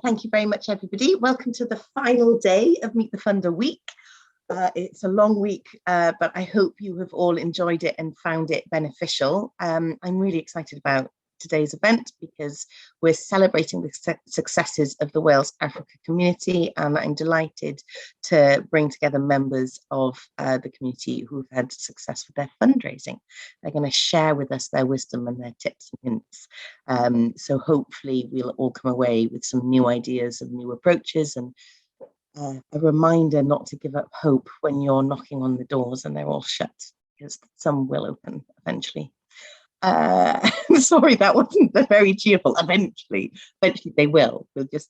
thank you very much, everybody. Welcome to the final day of Meet the Funder Week. It's a long week, but I hope you have all enjoyed it and found it beneficial. I'm really excited about today's event because we're celebrating the successes of the Wales Africa community, and I'm delighted to bring together members of the community who've had success with their fundraising. They're going to share with us their wisdom and their tips and hints. So hopefully we'll all come away with some new ideas and new approaches, and a reminder not to give up hope when you're knocking on the doors and they're all shut, because some will open eventually. Sorry, that wasn't very cheerful. Eventually they will. We'll just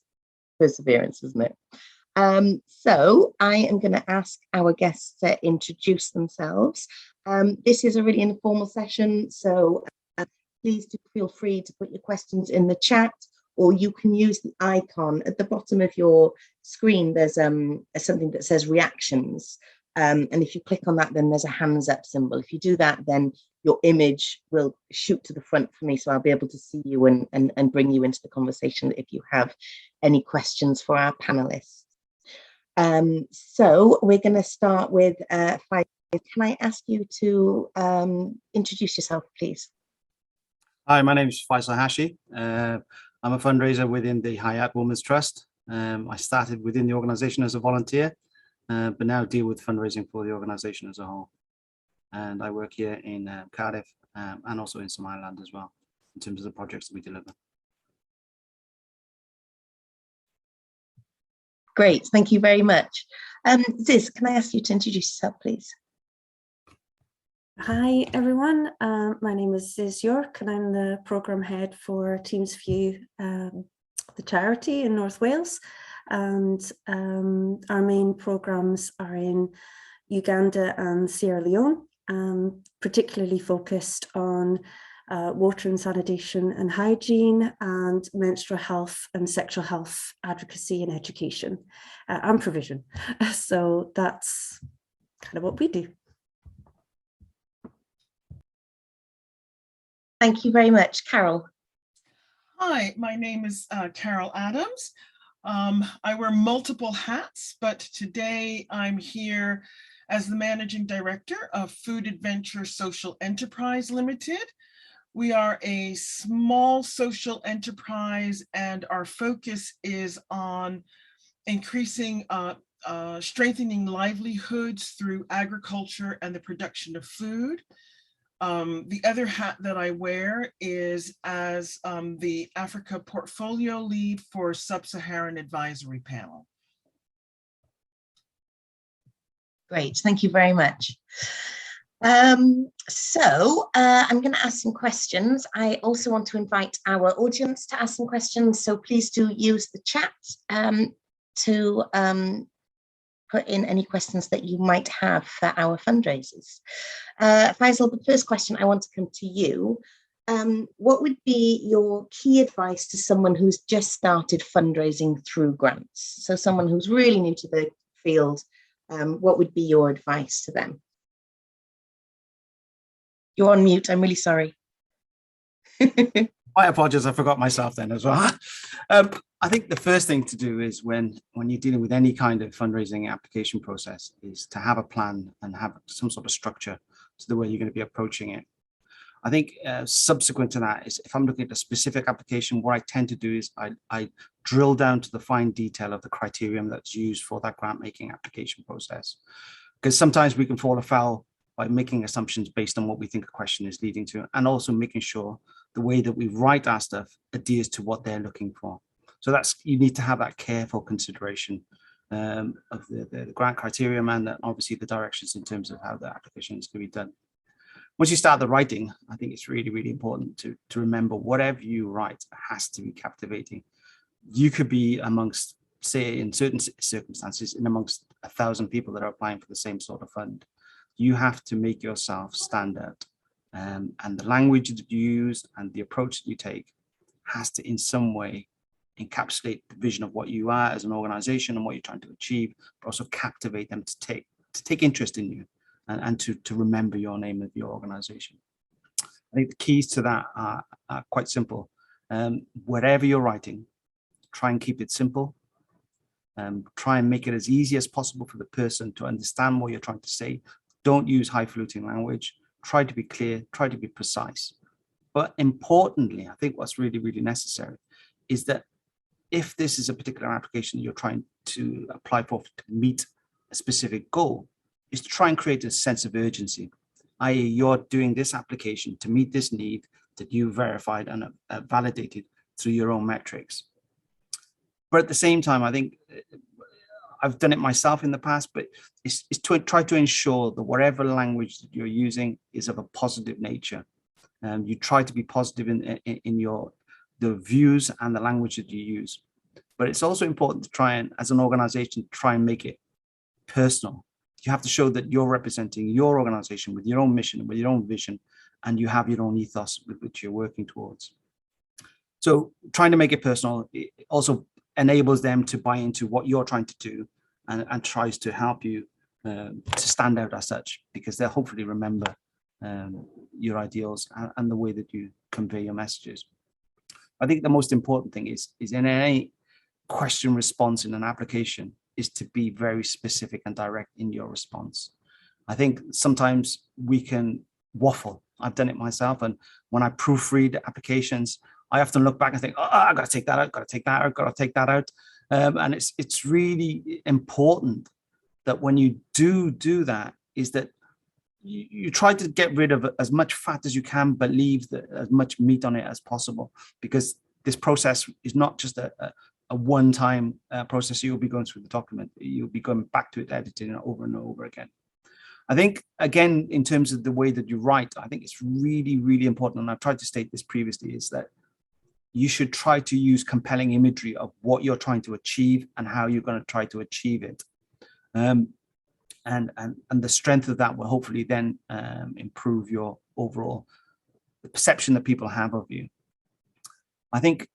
perseverance, isn't it? So I am going to ask our guests to introduce themselves. This is a really informal session, so please do feel free to put your questions in the chat, or you can use the icon at the bottom of your screen. There's something that says reactions. And if you click on that, then there's a hands up symbol. If you do that, then your image will shoot to the front for me, so I'll be able to see you and bring you into the conversation if you have any questions for our panelists. So we're going to start with Faisal. Can I ask you to introduce yourself, please? Hi, my name is Faisal Hashi. I'm a fundraiser within the Hayat Women's Trust. I started within the organization as a volunteer, but now deal with fundraising for the organization as a whole. And I work here in Cardiff and also in Somaliland as well, in terms of the projects that we deliver. Great, thank you very much. Ziz, can I ask you to introduce yourself, please? Hi everyone, my name is Ziz York and I'm the programme head for Teams View, the charity in North Wales, and our main programmes are in Uganda and Sierra Leone, particularly focused on water and sanitation and hygiene, and menstrual health and sexual health advocacy and education and provision. So that's kind of what we do. Thank you very much. Carol. Hi, my name is Carol Adams. I wear multiple hats, but today I'm here as the Managing Director of Food Adventure Social Enterprise Limited. We are a small social enterprise and our focus is on increasing, strengthening livelihoods through agriculture and the production of food. The other hat that I wear is as the Africa Portfolio Lead for Sub-Saharan Advisory Panel. Great, thank you very much. So I'm going to ask some questions. I also want to invite our audience to ask some questions, so please do use the chat to put in any questions that you might have for our fundraisers. Faisal, the first question, I want to come to you. What would be your key advice to someone who's just started fundraising through grants? So someone who's really new to the field, what would be your advice to them? You're on mute, I'm really sorry. I apologize, I forgot myself then as well. I think the first thing to do is when you're dealing with any kind of fundraising application process is to have a plan and have some sort of structure to the way you're going to be approaching it. I think subsequent to that is if I'm looking at a specific application, what I tend to do is I drill down to the fine detail of the criterion that's used for that grant making application process. Because sometimes we can fall afoul by making assumptions based on what we think a question is leading to, and also making sure the way that we write our stuff adheres to what they're looking for. So that's, you need to have that careful consideration of the grant criterion and obviously the directions in terms of how the application is going to be done. Once you start the writing, I think it's really, really important to remember whatever you write has to be captivating. You could be amongst, say, in certain circumstances, in amongst 1,000 people that are applying for the same sort of fund. You have to make yourself stand out, and the language that you use and the approach that you take has to in some way encapsulate the vision of what you are as an organization and what you're trying to achieve, but also captivate them to take interest in you and to remember your name of your organization. I think the keys to that are quite simple. Whatever you're writing, try and keep it simple. Try and make it as easy as possible for the person to understand what you're trying to say. Don't use highfalutin language. Try to be clear, try to be precise. But importantly, I think what's really, really necessary is that if this is a particular application you're trying to apply for to meet a specific goal, is to try and create a sense of urgency, i.e. you're doing this application to meet this need that you verified and validated through your own metrics. But at the same time, I think I've done it myself in the past, but it's to try to ensure that whatever language that you're using is of a positive nature. You try to be positive in the views and the language that you use. But it's also important to try and, as an organization, try and make it personal. You have to show that you're representing your organization with your own mission, with your own vision, and you have your own ethos with which you're working towards. So trying to make it personal, it also enables them to buy into what you're trying to do and tries to help you to stand out as such, because they'll hopefully remember your ideals and the way that you convey your messages. I think the most important thing is in any question response in an application is to be very specific and direct in your response. I think sometimes we can waffle. I've done it myself, and when I proofread applications, I often look back and think, oh, I've got to take that out, got to take that out, got to take that out. And it's really important that when you do that, is that you try to get rid of as much fat as you can, but leave as much meat on it as possible, because this process is not just a one-time process. You'll be going through the document, you'll be going back to it, editing it over and over again. I think, again, in terms of the way that you write, I think it's really, really important, and I've tried to state this previously, is that you should try to use compelling imagery of what you're trying to achieve and how you're going to try to achieve it. And the strength of that will hopefully then improve your overall the perception that people have of you. I think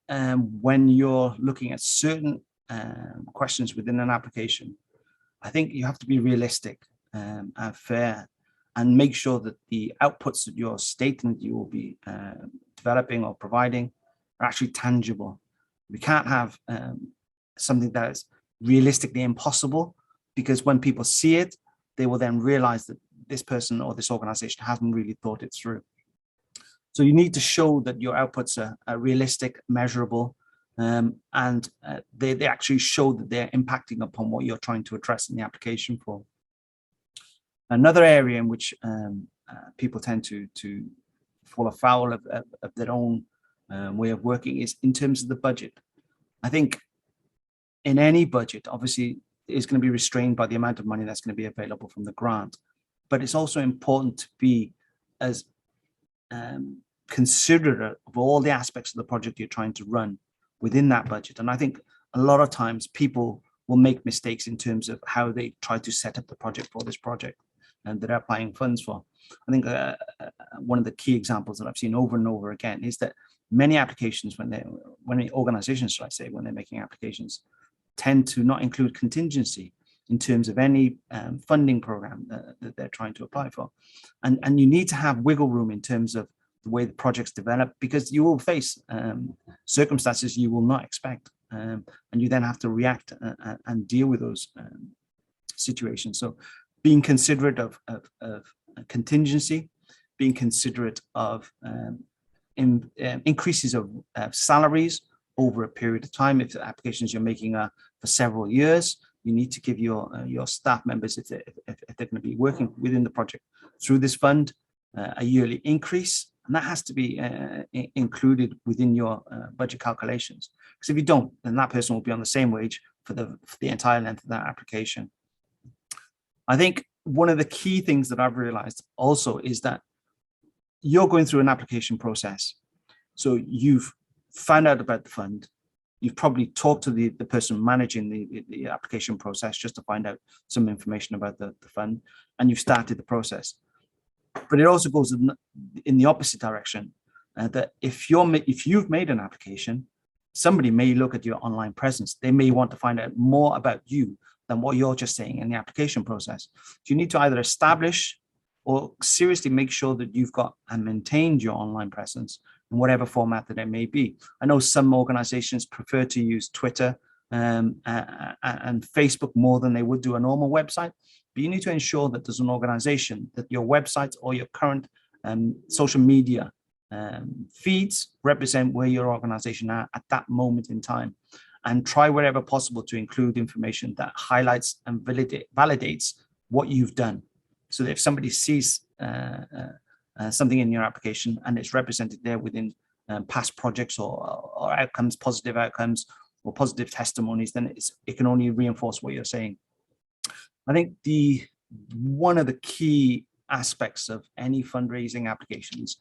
when you're looking at certain questions within an application, I think you have to be realistic and fair, and make sure that the outputs that you're stating that you will be developing or providing are actually tangible. We can't have something that is realistically impossible, because when people see it, they will then realize that this person or this organization hasn't really thought it through. So you need to show that your outputs are realistic, measurable, and they actually show that they're impacting upon what you're trying to address in the application form. Another area in which people tend to fall afoul of their own way of working is in terms of the budget. I think in any budget, obviously, is going to be restrained by the amount of money that's going to be available from the grant. But it's also important to be as considerate of all the aspects of the project you're trying to run within that budget. And I think a lot of times people will make mistakes in terms of how they try to set up the project for this project and they're applying funds for. I think one of the key examples that I've seen over and over again is that many applications, when organizations, should I say, when they're making applications, tend to not include contingency in terms of any funding program that they're trying to apply for. And you need to have wiggle room in terms of the way the projects develop, because you will face circumstances you will not expect. And you then have to react and deal with those situations. So being considerate of contingency, being considerate of increases of salaries over a period of time. If the applications you're making are for several years, you need to give your staff members, if they're going to be working within the project through this fund, a yearly increase, and that has to be included within your budget calculations. Because if you don't, then that person will be on the same wage for the entire length of that application. I think one of the key things that I've realized also is that you're going through an application process. So you've found out about the fund. You've probably talked to the person managing the application process just to find out some information about the fund, and you've started the process. But it also goes in the opposite direction, that if you've made an application, somebody may look at your online presence. They may want to find out more about you than what you're just saying in the application process. So you need to either establish or seriously make sure that you've got and maintained your online presence in whatever format that it may be. I know some organizations prefer to use Twitter and Facebook more than they would do a normal website, but you need to ensure that there's an organization that your website or your current social media feeds represent where your organization are at that moment in time, and try wherever possible to include information that highlights and validates what you've done. So that if somebody sees something in your application and it's represented there within past projects or outcomes, positive outcomes or positive testimonies, then it can only reinforce what you're saying. I think one of the key aspects of any fundraising applications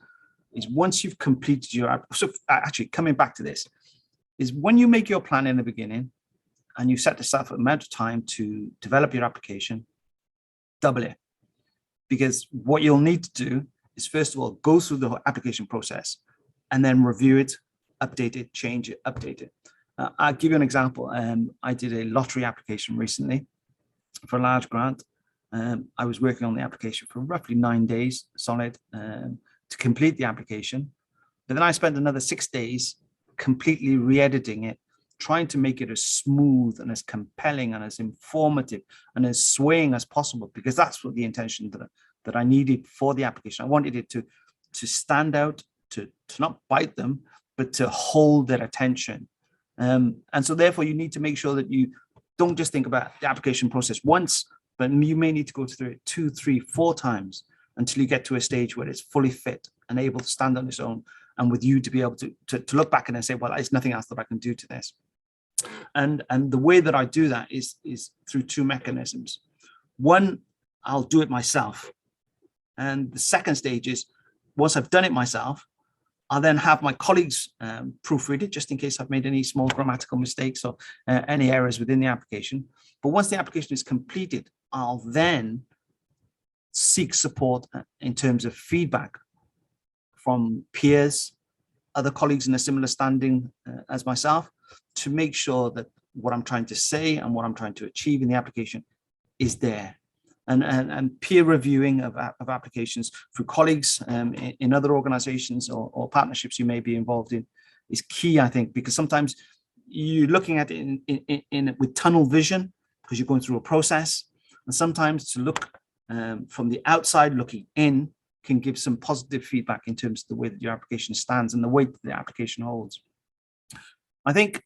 is once you've completed your, so actually coming back to this, is when you make your plan in the beginning and you set yourself an amount of time to develop your application, double it. Because what you'll need to do is, first of all, go through the application process and then review it, update it, change it, update it. I'll give you an example. I did a lottery application recently for a large grant. I was working on the application for roughly 9 days solid to complete the application. But then I spent another 6 days completely re-editing it, trying to make it as smooth and as compelling and as informative and as swaying as possible, because that's what the intention that I needed for the application. I wanted it to stand out, to not bite them, but to hold their attention. And so therefore you need to make sure that you don't just think about the application process once, but you may need to go through it 2, 3, 4 times until you get to a stage where it's fully fit and able to stand on its own, and with you to be able to look back and say, well, there's nothing else that I can do to this. And the way that I do that is through 2 mechanisms. One, I'll do it myself. And the second stage is, once I've done it myself, I'll then have my colleagues proofread it, just in case I've made any small grammatical mistakes or any errors within the application. But once the application is completed, I'll then seek support in terms of feedback from peers, other colleagues in a similar standing as myself, to make sure that what I'm trying to say and what I'm trying to achieve in the application is there. And peer reviewing of applications through colleagues in other organizations or partnerships you may be involved in is key, I think, because sometimes you're looking at it with tunnel vision because you're going through a process, and sometimes to look from the outside looking in can give some positive feedback in terms of the way that your application stands and the weight that the application holds. I think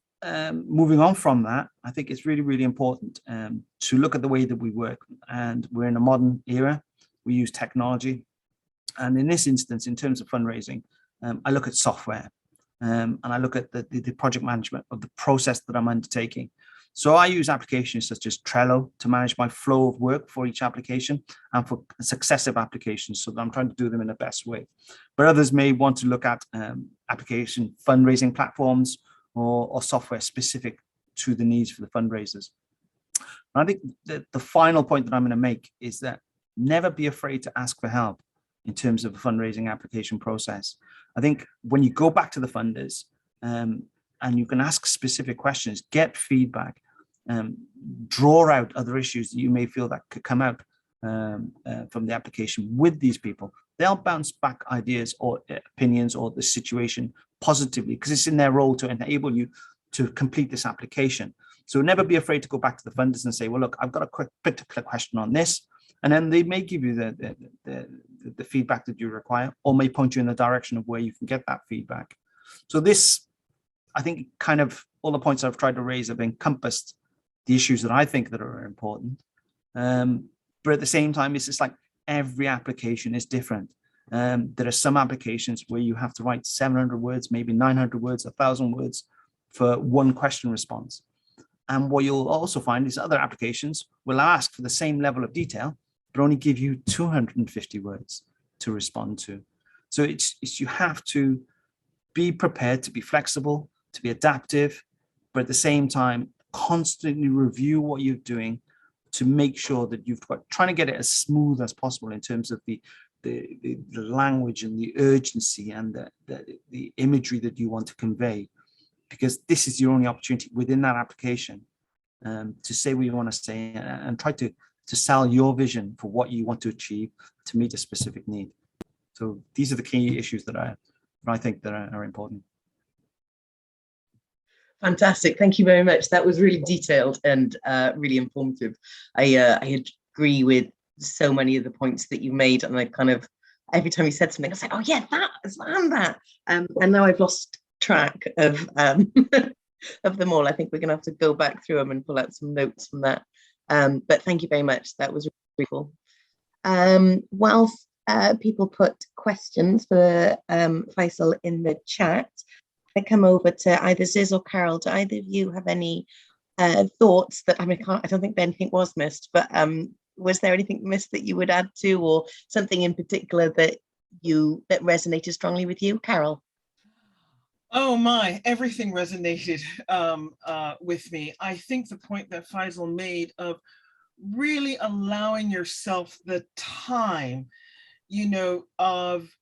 moving on from that, I think it's really, really important to look at the way that we work. And we're in a modern era. We use technology. And in this instance, in terms of fundraising, I look at software and I look at the project management of the process that I'm undertaking. So I use applications such as Trello to manage my flow of work for each application and for successive applications, so that I'm trying to do them in the best way. But others may want to look at application fundraising platforms or software specific to the needs for the fundraisers. And I think that the final point that I'm going to make is that never be afraid to ask for help in terms of a fundraising application process. I think when you go back to the funders and you can ask specific questions, get feedback, draw out other issues that you may feel that could come out from the application with these people, they'll bounce back ideas or opinions or the situation positively, because it's in their role to enable you to complete this application. So never be afraid to go back to the funders and say, well, look, I've got a quick particular question on this. And then they may give you the feedback that you require, or may point you in the direction of where you can get that feedback. So this, I think, kind of all the points I've tried to raise have encompassed the issues that I think that are important. But at the same time, it's just like every application is different. There are some applications where you have to write 700 words, maybe 900 words, 1,000 words for one question response. And what you'll also find is other applications will ask for the same level of detail, but only give you 250 words to respond to. So it's you have to be prepared to be flexible, to be adaptive, but at the same time, constantly review what you're doing to make sure that you've got, trying to get it as smooth as possible in terms of the language and the urgency and the imagery that you want to convey, because this is your only opportunity within that application to say what you want to say and try to to sell your vision for what you want to achieve to meet a specific need. So these are the key issues that I think that are important. Fantastic. Thank you very much. That was really detailed and really informative. I agree with so many of the points that you made, and I kind of, every time you said something, I was like, oh yeah, that. And now I've lost track of of them all. I think we're going to have to go back through them and pull out some notes from that. But thank you very much. That was really cool. Whilst people put questions for Faisal in the chat, I come over to either Ziz or Carol. Do either of you have any thoughts that, I mean, I don't think anything was missed, but was there anything missed that you would add to, or something in particular that resonated strongly with you? Carol? Oh my, everything resonated with me. I think the point that Faisal made of really allowing yourself the time, you know, of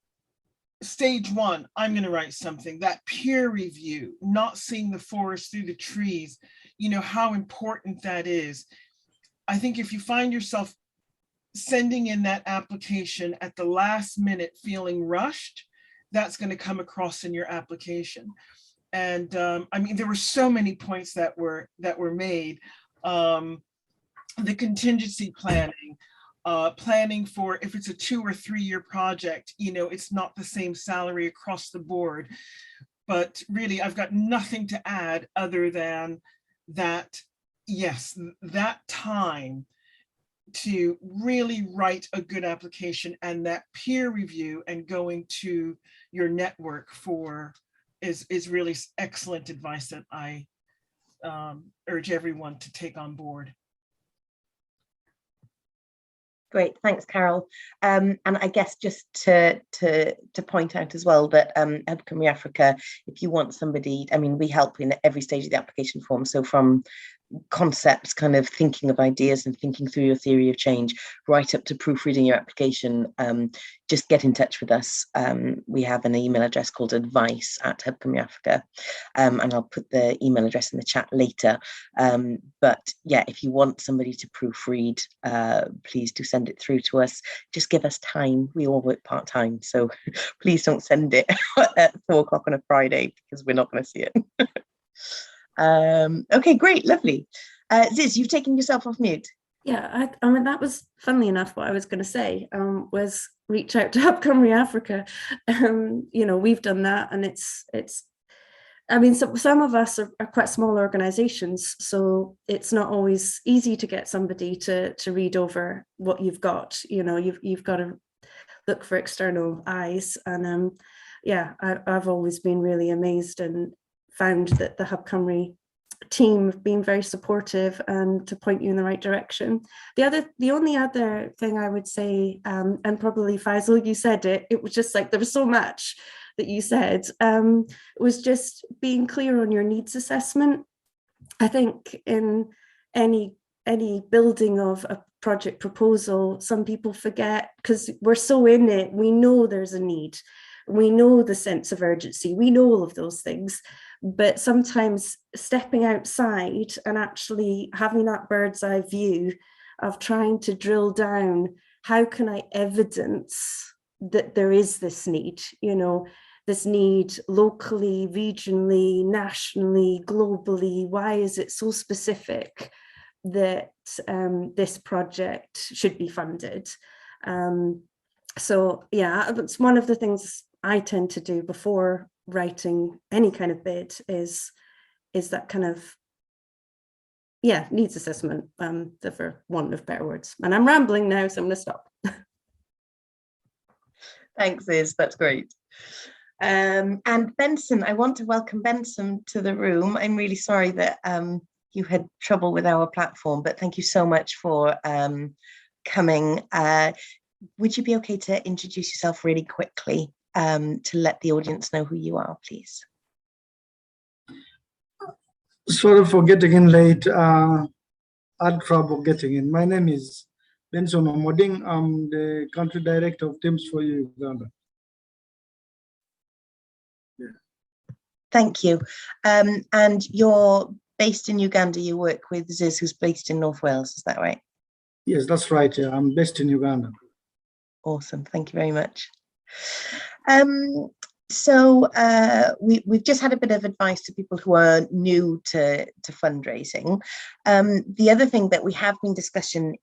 stage one, I'm going to write something, that peer review, not seeing the forest through the trees, you know, how important that is. I think if you find yourself sending in that application at the last minute feeling rushed, that's going to come across in your application. And I mean, there were so many points that were made. The contingency planning, planning for if it's a 2 or 3 year project, you know, it's not the same salary across the board. But really, I've got nothing to add other than that, yes, that time to really write a good application, and that peer review and going to your network for is really excellent advice that I urge everyone to take on board. Great, thanks, Carol. And I guess just to point out as well that Hub Cymru Africa, if you want somebody, I mean, we help in every stage of the application form. So from concepts, kind of thinking of ideas and thinking through your theory of change, right up to proofreading your application, just get in touch with us. We have an email address called advice@Hub Cymru Africa, and I'll put the email address in the chat later. But yeah, if you want somebody to proofread, please do send it through to us. Just give us time. We all work part-time, so please don't send it at 4 o'clock on a Friday, because we're not going to see it. Okay, great, lovely. Ziz, you've taken yourself off mute. Yeah, I mean, that was, funnily enough, what I was going to say, was reach out to Hub Cymru Africa. You know, we've done that, and it's I mean, so some of us are quite small organizations, so it's not always easy to get somebody to read over what you've got. You know, you've got to look for external eyes. And yeah, I've always been really amazed and found that the Hub Cymru team have been very supportive and to point you in the right direction. The only other thing I would say, and probably Faisal, you said it was just like, there was so much that you said, was just being clear on your needs assessment. I think in any building of a project proposal, some people forget, because we're so in it, we know there's a need, we know the sense of urgency, we know all of those things. But sometimes stepping outside and actually having that bird's eye view of trying to drill down, how can I evidence that there is this need, you know, this need locally, regionally, nationally, globally? Why is it so specific that this project should be funded? So yeah, it's one of the things I tend to do before writing any kind of bid is that kind of, yeah, needs assessment, for want of better words. And I'm rambling now, so I'm going to stop. Thanks, Liz, that's great. And Benson, I want to welcome Benson to the room. I'm really sorry that you had trouble with our platform, but thank you so much for coming. Would you be okay to introduce yourself really quickly to let the audience know who you are, please? Sorry for getting in late. I had trouble getting in. My name is Benson Omoding. I'm the country director of Teams for Uganda. Yeah. Thank you. And you're based in Uganda. You work with Ziz, who's based in North Wales. Is that right? Yes, that's right. Yeah, I'm based in Uganda. Awesome. Thank you very much. We've just had a bit of advice to people who are new to fundraising. The other thing that we have been discussing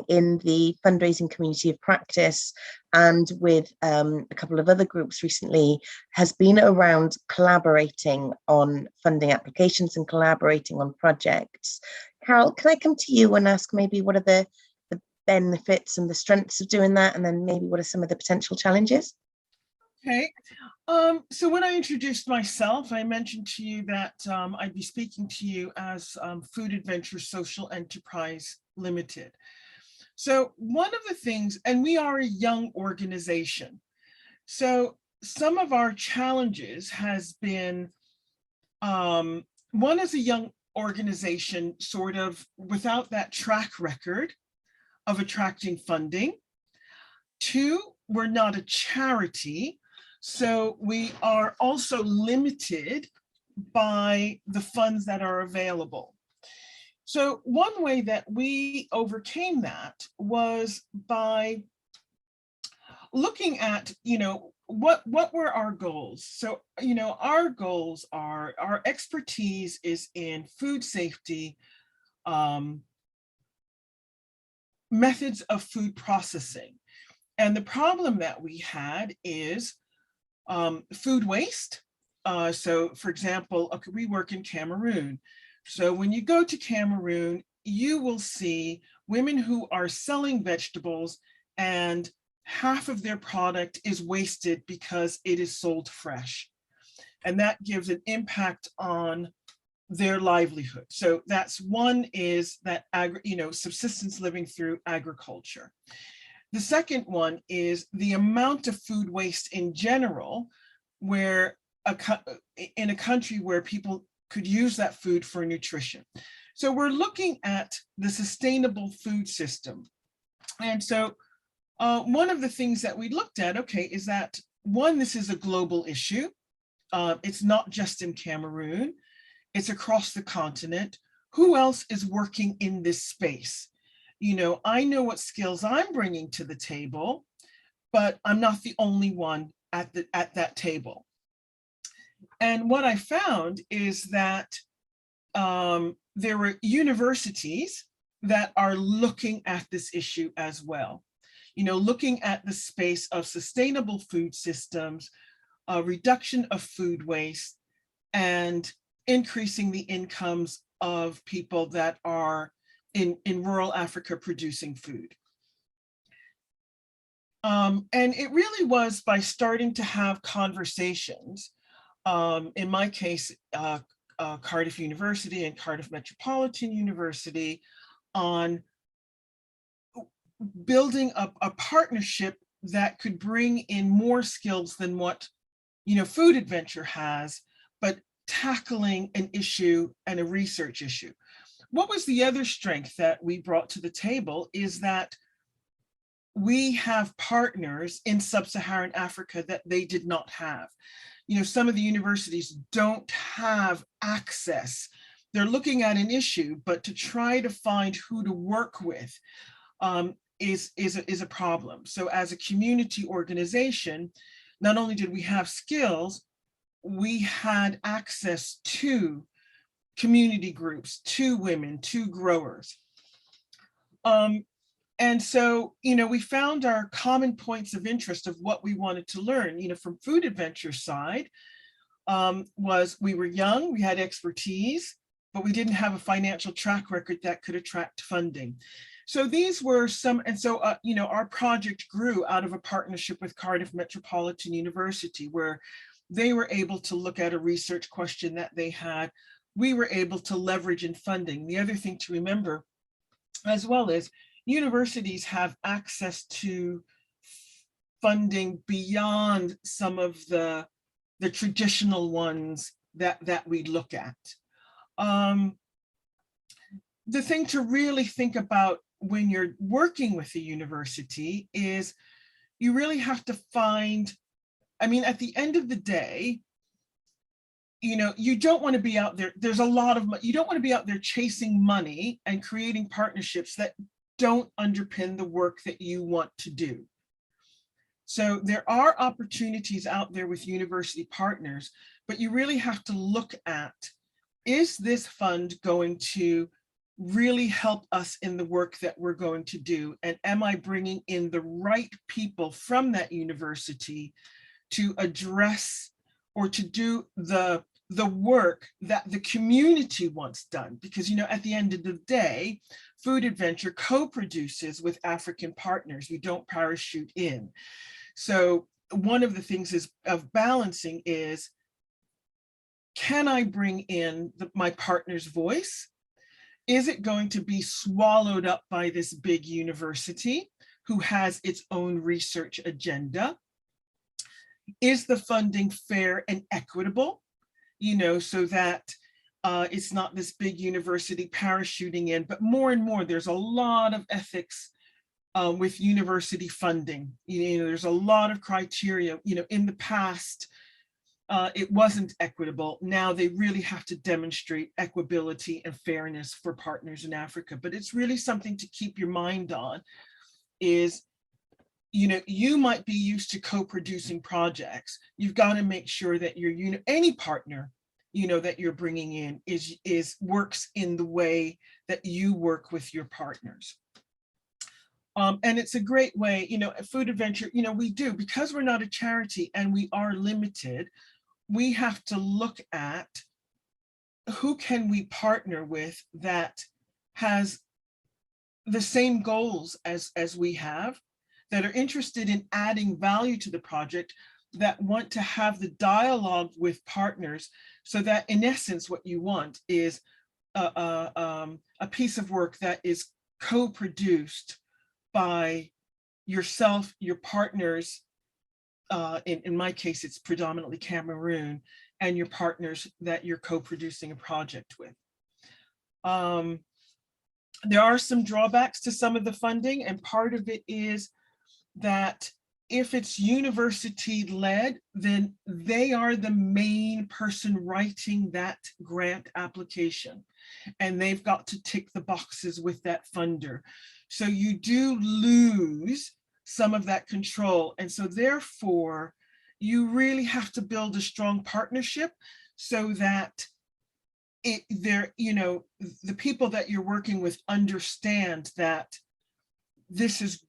in the fundraising community of practice and with a couple of other groups recently has been around collaborating on funding applications and collaborating on projects. Carol, can I come to you and ask maybe what are the benefits and the strengths of doing that, and then maybe what are some of the potential challenges? Okay, so when I introduced myself, I mentioned to you that I'd be speaking to you as Food Adventures Social Enterprise Limited. So one of the things, and we are a young organization, so some of our challenges has been, one is a young organization sort of without that track record of attracting funding. Two, we're not a charity, so we are also limited by the funds that are available. So one way that we overcame that was by looking at, what were our goals? So, our goals are, our expertise is in food safety, methods of food processing. And the problem that we had is food waste. So for example, okay, we work in Cameroon. So when you go to Cameroon, you will see women who are selling vegetables and half of their product is wasted because it is sold fresh. And that gives an impact on their livelihood. So that's one, is that subsistence living through agriculture. The second one is the amount of food waste in general, where in a country where people could use that food for nutrition. So we're looking at the sustainable food system. And so one of the things that we looked at, okay, is that one, this is a global issue. It's not just in Cameroon, it's across the continent. Who else is working in this space? I know what skills I'm bringing to the table, but I'm not the only one at that table. And what I found is that there were universities that are looking at this issue as well. Looking at the space of sustainable food systems, reduction of food waste, and increasing the incomes of people that are in rural Africa producing food. And it really was by starting to have conversations, in my case, Cardiff University and Cardiff Metropolitan University, on building up a partnership that could bring in more skills than what Food Adventure has, but tackling an issue and a research issue. What was the other strength that we brought to the table is that we have partners in sub-Saharan Africa that they did not have. Some of the universities don't have access. They're looking at an issue, but to try to find who to work with is a problem. So as a community organization, not only did we have skills, we had access to community groups, to women, to growers. And so, we found our common points of interest of what we wanted to learn, from Food Adventure side, was we were young, we had expertise, but we didn't have a financial track record that could attract funding. So these were some, and so, our project grew out of a partnership with Cardiff Metropolitan University, where they were able to look at a research question that they had. We were able to leverage in funding. The other thing to remember as well is universities have access to funding beyond some of the traditional ones that we look at. The thing to really think about when you're working with a university is you really have to find, at the end of the day, you don't want to be out there. There's a lot of, you don't want to be out there chasing money and creating partnerships that don't underpin the work that you want to do. So there are opportunities out there with university partners, but you really have to look at, is this fund going to really help us in the work that we're going to do? And am I bringing in the right people from that university to address or to do the work that the community wants done? Because, you know, at the end of the day, Food Adventure co-produces with African partners. We don't parachute in. So one of the things of balancing is, can I bring in my partner's voice? Is it going to be swallowed up by this big university who has its own research agenda? Is the funding fair and equitable? You know, so that it's not this big university parachuting in, but more and more, there's a lot of ethics with university funding. You know, there's a lot of criteria. You know, in the past, it wasn't equitable. Now they really have to demonstrate equability and fairness for partners in Africa. But it's really something to keep your mind on, is, you know, you might be used to co-producing projects. You've got to make sure that any partner, you know, that you're bringing in works in the way that you work with your partners. And it's a great way, you know, at Food Adventure, you know, we do, because we're not a charity and we are limited, we have to look at who can we partner with that has the same goals as we have, that are interested in adding value to the project, that want to have the dialogue with partners, so that in essence, what you want is a piece of work that is co-produced by yourself, your partners, in my case, it's predominantly Cameroon, and your partners that you're co-producing a project with. There are some drawbacks to some of the funding, and part of it is that if it's university-led, then they are the main person writing that grant application, and they've got to tick the boxes with that funder. So you do lose some of that control. And so therefore, you really have to build a strong partnership so that you know, the people that you're working with understand that this is,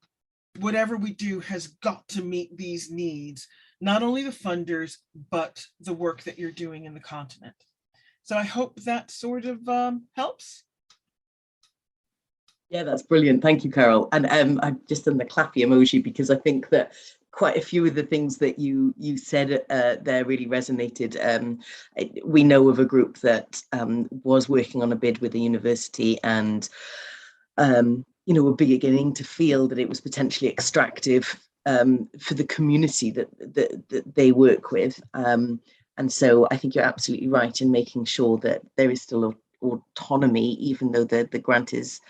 whatever we do has got to meet these needs, not only the funders, but the work that you're doing in the continent. So I hope that sort of helps. Yeah, that's brilliant. Thank you, Carol. And I've just done the clappy emoji because I think that quite a few of the things that you said there really resonated. We know of a group that was working on a bid with the university, and you know, were beginning to feel that it was potentially extractive for the community that they work with. And so I think you're absolutely right in making sure that there is still autonomy, even though the grant is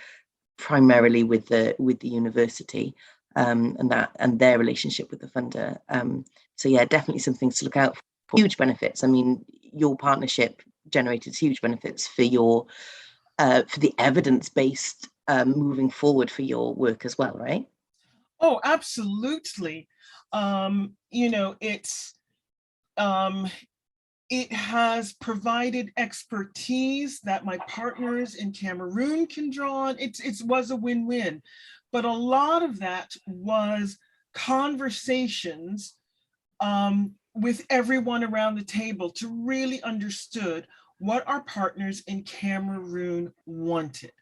primarily with the university, and their relationship with the funder. So yeah, definitely some things to look out for. Huge benefits. I mean, your partnership generated huge benefits for your for the evidence-based moving forward for your work as well, right? Oh, absolutely. You know, it has provided expertise that my partners in Cameroon can draw on. It was a win-win, but a lot of that was conversations with everyone around the table to really understood what our partners in Cameroon wanted,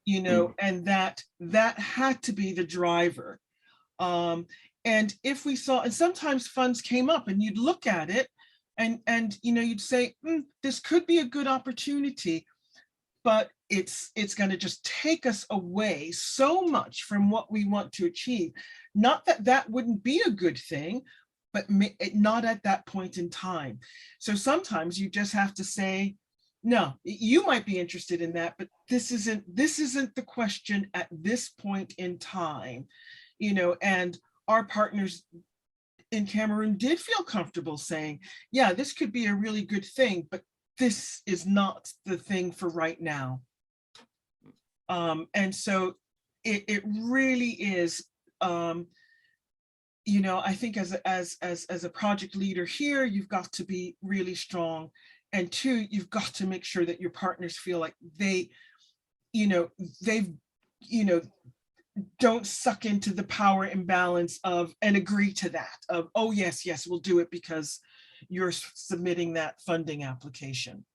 you know, and that had to be the driver. And if we saw, and sometimes funds came up and you'd look at it, and you know, you'd say, this could be a good opportunity, but it's going to just take us away so much from what we want to achieve. Not that that wouldn't be a good thing, but not at that point in time. So sometimes you just have to say, no, you might be interested in that, but this isn't the question at this point in time, you know. And our partners in Cameroon did feel comfortable saying, yeah, this could be a really good thing, but this is not the thing for right now. And so it really is, you know, I think as a project leader here, you've got to be really strong. And two, you've got to make sure that your partners feel like they've, don't suck into the power imbalance of, and agree to that of, oh, yes, we'll do it because you're submitting that funding application.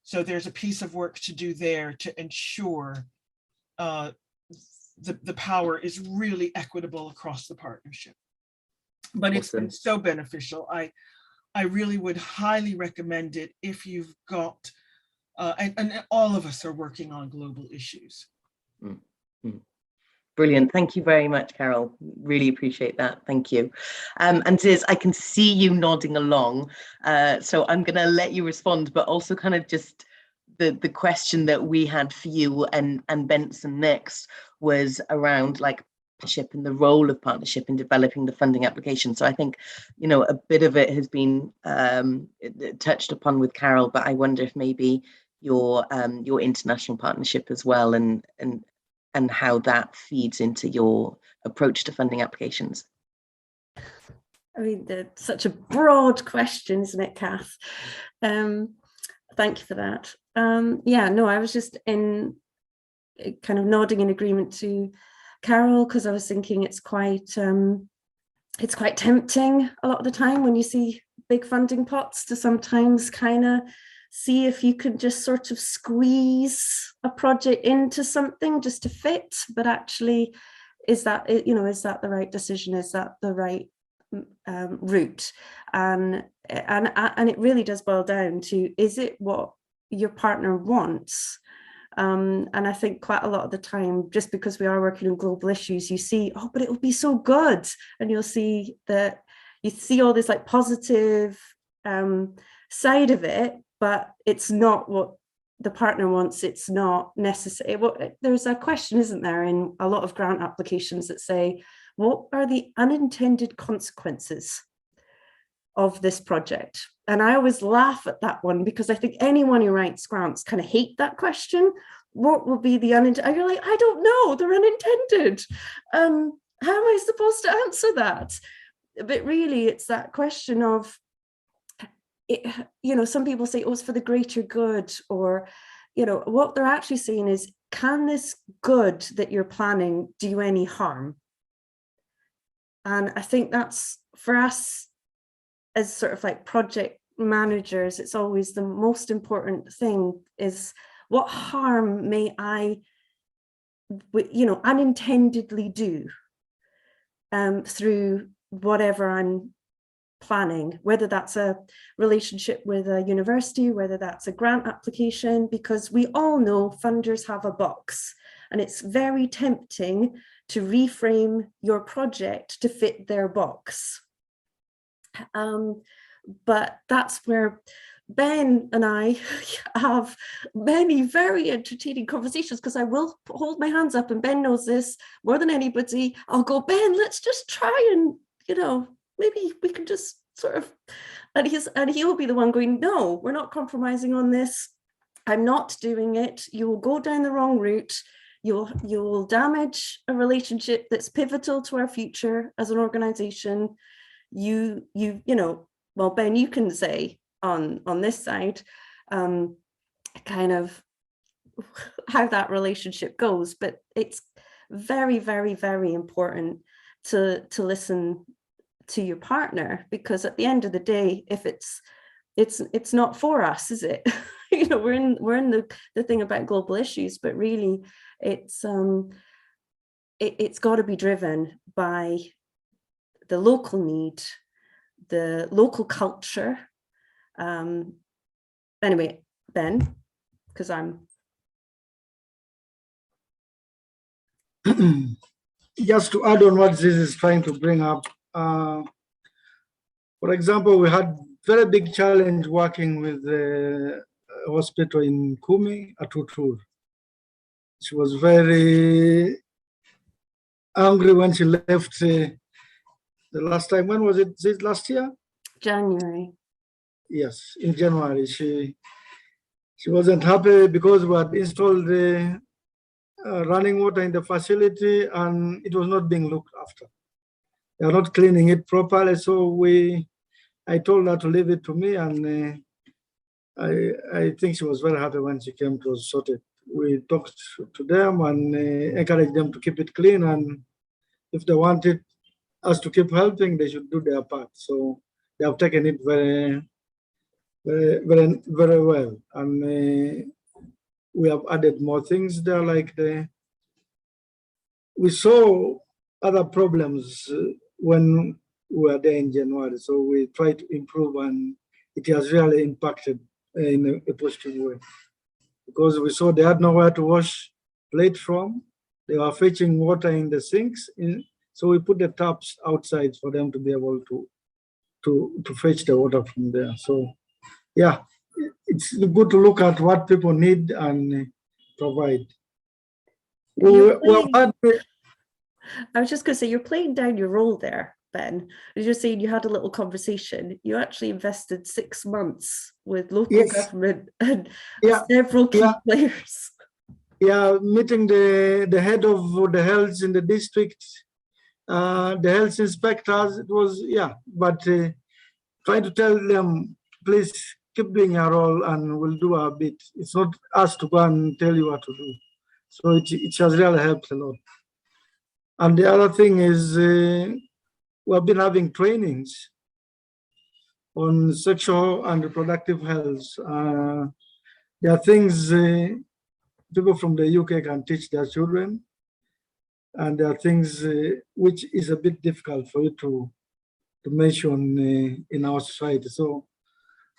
So there's a piece of work to do there to ensure the power is really equitable across the partnership. But it's been so beneficial. I really would highly recommend it if you've got, and all of us are working on global issues. Brilliant. Thank you very much, Carol. Really appreciate that. Thank you. And Ziz, I can see you nodding along. So I'm going to let you respond, but also kind of just the question that we had for you and Benson next was around like partnership and the role of partnership in developing the funding application. So I think, a bit of it has been touched upon with Carol, but I wonder if maybe your international partnership as well and how that feeds into your approach to funding applications. I mean, that's such a broad question, isn't it, Kath? Thank you for that. Yeah, no, I was just kind of nodding in agreement to Carol, because I was thinking it's quite tempting a lot of the time when you see big funding pots to sometimes kind of see if you could just sort of squeeze a project into something just to fit, but actually, is that the right decision? Is that the right route? And it really does boil down to, is it what your partner wants? And I think quite a lot of the time, just because we are working on global issues, you see, oh, but it will be so good, and you'll see that you see all this like positive side of it, but it's not what the partner wants. It's not necessary. There's a question, isn't there, in a lot of grant applications that say, what are the unintended consequences of this project? And I always laugh at that one, because I think anyone who writes grants kind of hate that question. What will be the unintended? You're like, I don't know, they're unintended. How am I supposed to answer that? But really, it's that question of, some people say, oh, it's for the greater good, or, what they're actually saying is, can this good that you're planning do any harm? And I think that's, for us as sort of like project managers, it's always the most important thing is, what harm may I, unintendedly do through whatever I'm planning, whether that's a relationship with a university, whether that's a grant application, because we all know funders have a box, and it's very tempting to reframe your project to fit their box. But that's where Ben and I have many very entertaining conversations, because I will hold my hands up, and Ben knows this more than anybody. I'll go, Ben, let's just try and, maybe we can just sort of, and he will be the one going, no, we're not compromising on this. I'm not doing it. You will go down the wrong route. You will damage a relationship that's pivotal to our future as an organization. Well, Ben, you can say on this side, kind of how that relationship goes, but it's very, very, very important to listen to your partner, because at the end of the day, if it's not for us, is it? We're in the thing about global issues, but really it's got to be driven by the local need, the local culture. Anyway, Ben, because I'm just to add on what this is trying to bring up. For example, we had very big challenge working with the hospital in Kumi, Atutur. She was very angry when she left the last time. When was it? This last year? January. Yes, in January. She wasn't happy because we had installed the running water in the facility, and it was not being looked after. They are not cleaning it properly, so I told her to leave it to me, and I think she was very happy when she came to sort it. We talked to them and encouraged them to keep it clean, and if they wanted us to keep helping, they should do their part. So they have taken it very, very, very, very well, and we have added more things there, like we saw other problems when we were there in January, so we tried to improve, and it has really impacted in a positive way, because we saw they had nowhere to wash plates from. They were fetching water in the sinks, so we put the taps outside for them to be able to fetch the water from there. So yeah, it's good to look at what people need and provide. I was just going to say, you're playing down your role there, Ben. As you're saying, you had a little conversation. You actually invested 6 months with local government and several key players. Yeah, meeting the head of the health in the district, the health inspectors. It was but trying to tell them, please keep doing your role, and we'll do our bit. It's not us to go and tell you what to do. So it has really helped a lot. And the other thing is, we have been having trainings on sexual and reproductive health. There are things people from the UK can teach their children, and there are things which is a bit difficult for you to mention in our society. So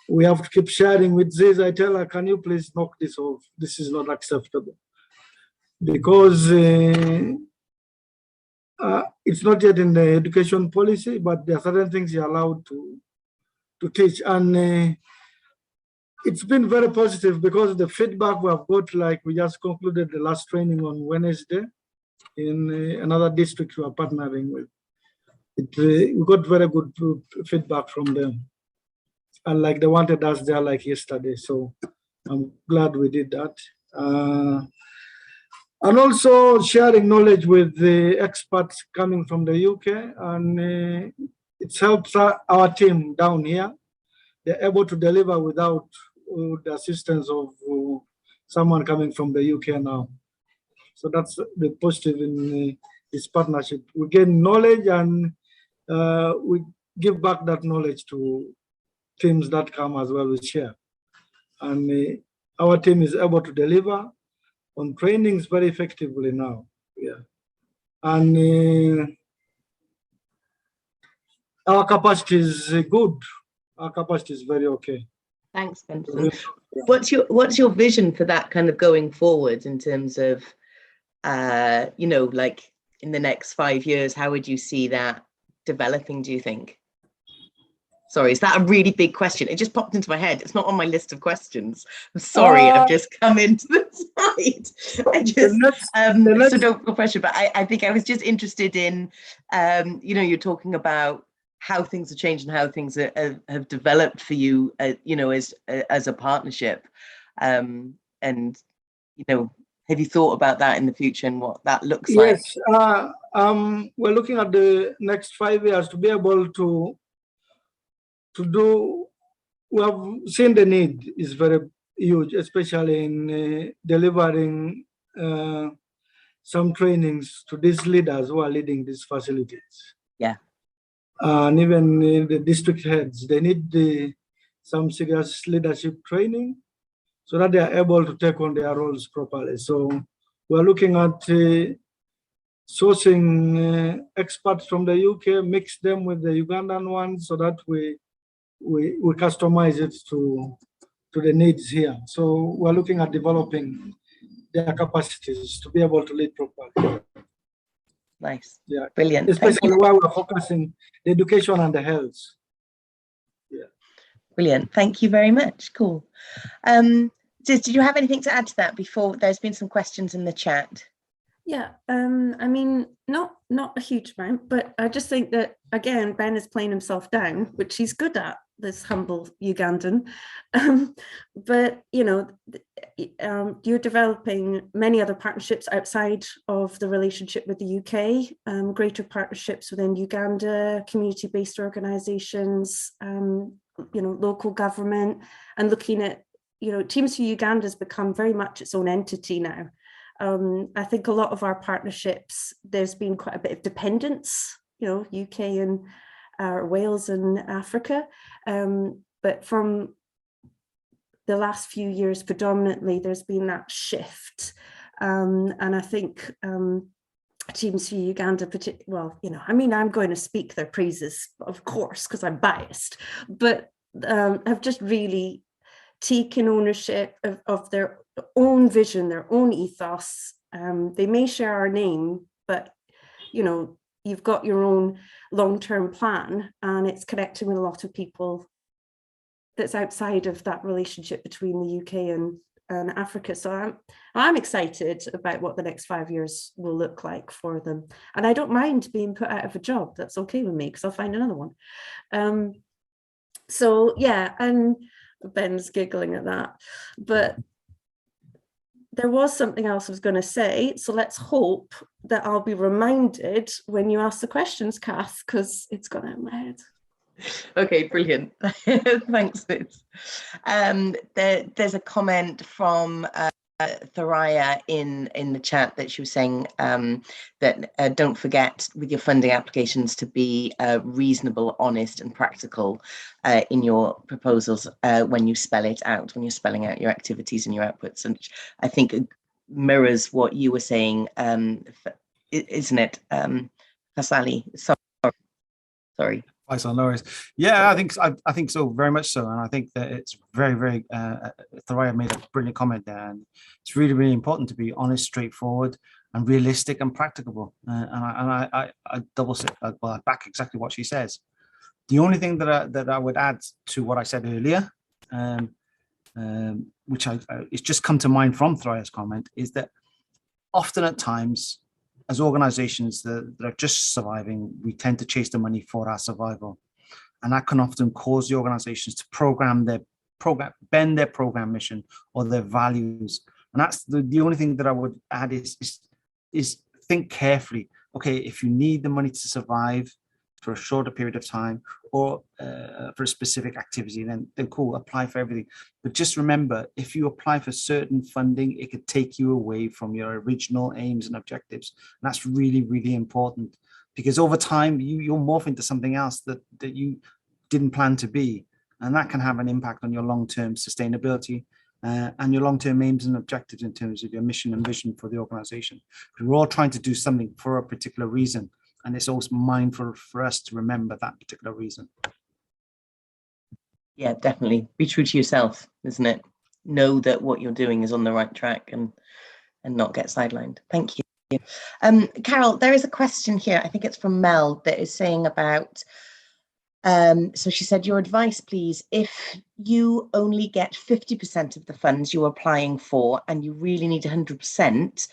we have to keep sharing with this. I tell her, can you please knock this off? This is not acceptable. Because it's not yet in the education policy, but there are certain things you're allowed to teach. And it's been very positive, because the feedback we have got, like we just concluded the last training on Wednesday in another district we are partnering with. We got very good feedback from them. And like they wanted us there like yesterday. So I'm glad we did that. And also sharing knowledge with the experts coming from the UK, and it helps our team down here. They're able to deliver without the assistance of someone coming from the UK now. So that's the positive in this partnership. We gain knowledge, and we give back that knowledge to teams that come as well. We share, and our team is able to deliver on trainings very effectively now. And our capacity is good. Our capacity is very okay. Thanks, Benson. What's your vision for that kind of going forward in terms of, like in the next 5 years? How would you see that developing, do you think? Sorry, is that a really big question? It just popped into my head. It's not on my list of questions. I'm sorry, I've just come into the site. So don't feel pressure, but I think I was just interested in, you're talking about how things have changed and how things have developed for you, as a partnership. And, have you thought about that in the future and what that looks like? Yes, we're looking at the next 5 years to be able to do. We have seen the need is very huge, especially in delivering some trainings to these leaders who are leading these facilities. Yeah. And even the district heads, they need some serious leadership training so that they are able to take on their roles properly. So we're looking at sourcing experts from the UK, mix them with the Ugandan ones so that we customize it to the needs here. So we're looking at developing their capacities to be able to lead properly. Nice. Yeah. Brilliant. Especially while we're focusing the education and the health. Yeah. Brilliant. Thank you very much. Cool. Did you have anything to add to that before? There's been some questions in the chat. Yeah, I mean, not a huge amount, but I just think that, again, Ben is playing himself down, which he's good at, this humble Ugandan. But, you know, you're developing many other partnerships outside of the relationship with the UK, greater partnerships within Uganda, community-based organizations, you know, local government, and looking at, you know, Teams for Uganda has become very much its own entity now. I think a lot of our partnerships, there's been quite a bit of dependence, you know, UK and Wales and Africa. But from the last few years, predominantly, there's been that shift. And I think Teams for Uganda, well, you know, I mean, I'm going to speak their praises, of course, because I'm biased, but have just really taken ownership of their own vision, their own ethos. They may share our name, but, you know, you've got your own long-term plan, and it's connecting with a lot of people that's outside of that relationship between the UK and Africa. So I'm excited about what the next 5 years will look like for them. And I don't mind being put out of a job. That's okay with me, because I'll find another one. So yeah, and Ben's giggling at that, but there was something else I was going to say. So let's hope that I'll be reminded when you ask the questions, Kath, because it's gone out of my head. Okay, brilliant. Thanks, Liz. There's a comment from Thoraya in the chat that she was saying that don't forget with your funding applications to be reasonable, honest and practical in your proposals when you spell it out, when you're spelling out your activities and your outputs. And I think it mirrors what you were saying, isn't it, Fasali? Sorry. No worries. Yeah, I think so, very much so, and I think that it's very Thoraya made a brilliant comment there, and it's really important to be honest, straightforward, and realistic and practicable. And I I back exactly what she says. The only thing that I would add to what I said earlier, which it's just come to mind from Thoraya's comment, is that often at times, as organizations that are just surviving, we tend to chase the money for our survival. And that can often cause the organizations to bend their program mission or their values. And that's the only thing that I would add is think carefully. Okay, if you need the money to survive for a shorter period of time or for a specific activity, then cool, apply for everything. But just remember, if you apply for certain funding, it could take you away from your original aims and objectives. And that's really important, because over time you'll morph into something else that you didn't plan to be. And that can have an impact on your long-term sustainability and your long-term aims and objectives in terms of your mission and vision for the organization. We're all trying to do something for a particular reason. And it's also mindful for us to remember that particular reason. Yeah, definitely. Be true to yourself, isn't it? Know that what you're doing is on the right track and not get sidelined. Thank you. Carol, there is a question here. I think it's from Mel that is saying about, so she said, your advice, please, if you only get 50% of the funds you're applying for and you really need 100%,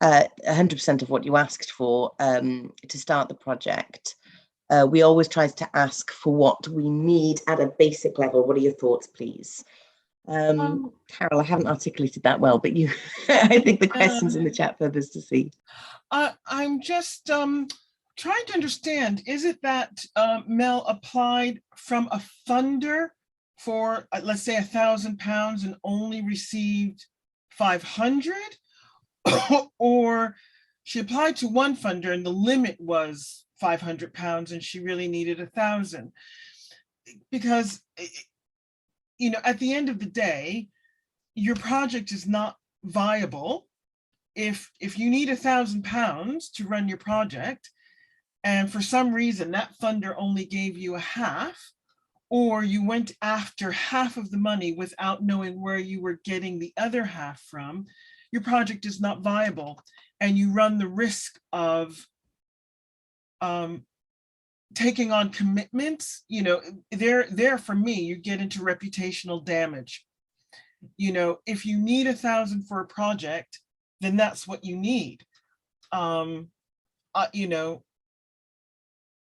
100% of what you asked for to start the project. We always try to ask for what we need at a basic level. What are your thoughts, please? Carol, I haven't articulated that well, but you, I think the question's in the chat for others to see. I'm just trying to understand, is it that Mel applied from a funder for, let's say, £1,000 and only received 500? Or she applied to one funder and the limit was £500 and she really needed 1,000? Because, you know, at the end of the day, your project is not viable if you need £1,000 to run your project, and for some reason that funder only gave you a half, or you went after half of the money without knowing where you were getting the other half from. Your project is not viable, and you run the risk of taking on commitments. You know, there for me, you get into reputational damage. You know, if you need 1,000 for a project, then that's what you need. You know,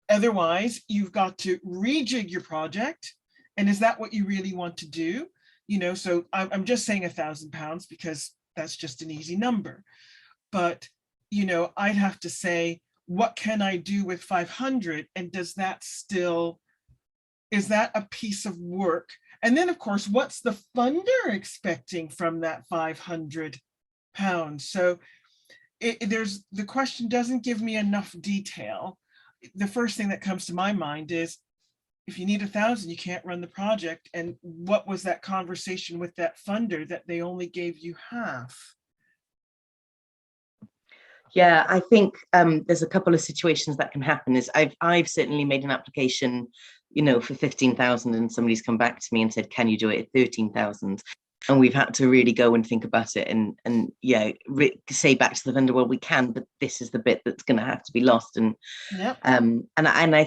otherwise you've got to rejig your project And is that what you really want to do? You know, so I'm just saying £1,000 because that's just an easy number. But, you know, I'd have to say, what can I do with 500? And does that still, is that a piece of work? And then, of course, what's the funder expecting from that £500? So there's, the question doesn't give me enough detail. The first thing that comes to my mind is, if you need 1,000, you can't run the project. And what was that conversation with that funder that they only gave you half? Yeah, I think there's a couple of situations that can happen. Is I've certainly made an application, you know, for 15,000, and somebody's come back to me and said, can you do it at 13,000? And we've had to really go and think about it and yeah, say back to the vendor, well, we can, but this is the bit that's going to have to be lost. And Yep. and I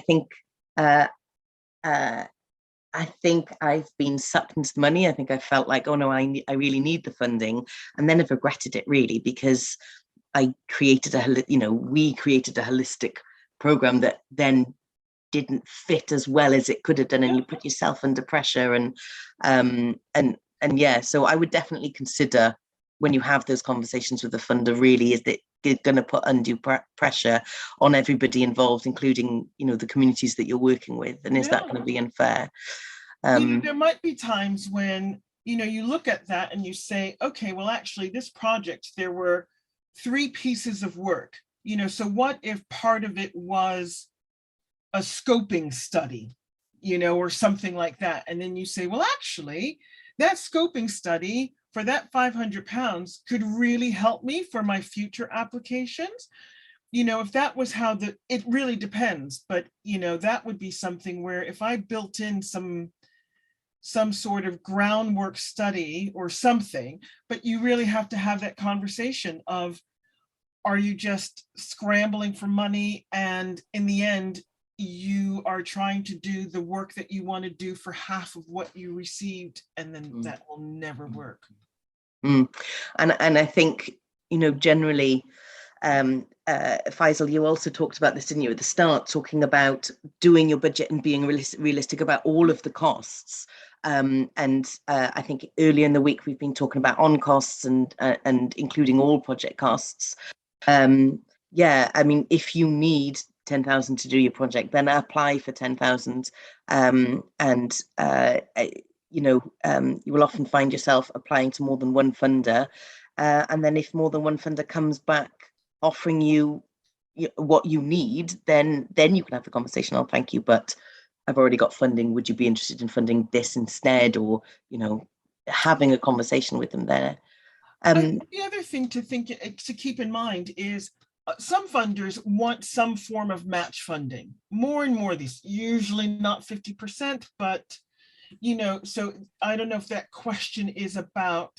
think I've been sucked into the money. I think I felt like, oh no, I really need the funding, and then I've regretted it really, because we created a holistic program that then didn't fit as well as it could have done, and you put yourself under pressure. And yeah, so I would definitely consider, when you have those conversations with the funder, really, is that you're going to put undue pressure on everybody involved, including, you know, the communities that you're working with, and is that going to be unfair? You know, there might be times when, you know, you look at that and you say, okay, well, actually, this project, there were 3 pieces of work, you know, so what if part of it was a scoping study, you know, or something like that? And then you say, well, actually, that scoping study for that £500 could really help me for my future applications. You know, if that was how it really depends, but, you know, that would be something where if I built in some sort of groundwork study or something, but you really have to have that conversation of, are you just scrambling for money, and in the end you are trying to do the work that you want to do for half of what you received, and then that will never work. And I think, you know, generally, Faisal, you also talked about this, didn't you, at the start, talking about doing your budget and being realistic about all of the costs. I think earlier in the week we've been talking about on costs and including all project costs. Yeah, I mean, if you need 10,000 to do your project, then apply for 10,000. You know, you will often find yourself applying to more than one funder. And then if more than one funder comes back offering you what you need, then you can have the conversation. Oh, thank you, but I've already got funding. Would you be interested in funding this instead? Or, you know, having a conversation with them there. The other thing to keep in mind is some funders want some form of match funding. More and more of these, usually not 50%, but, you know, so I don't know if that question is about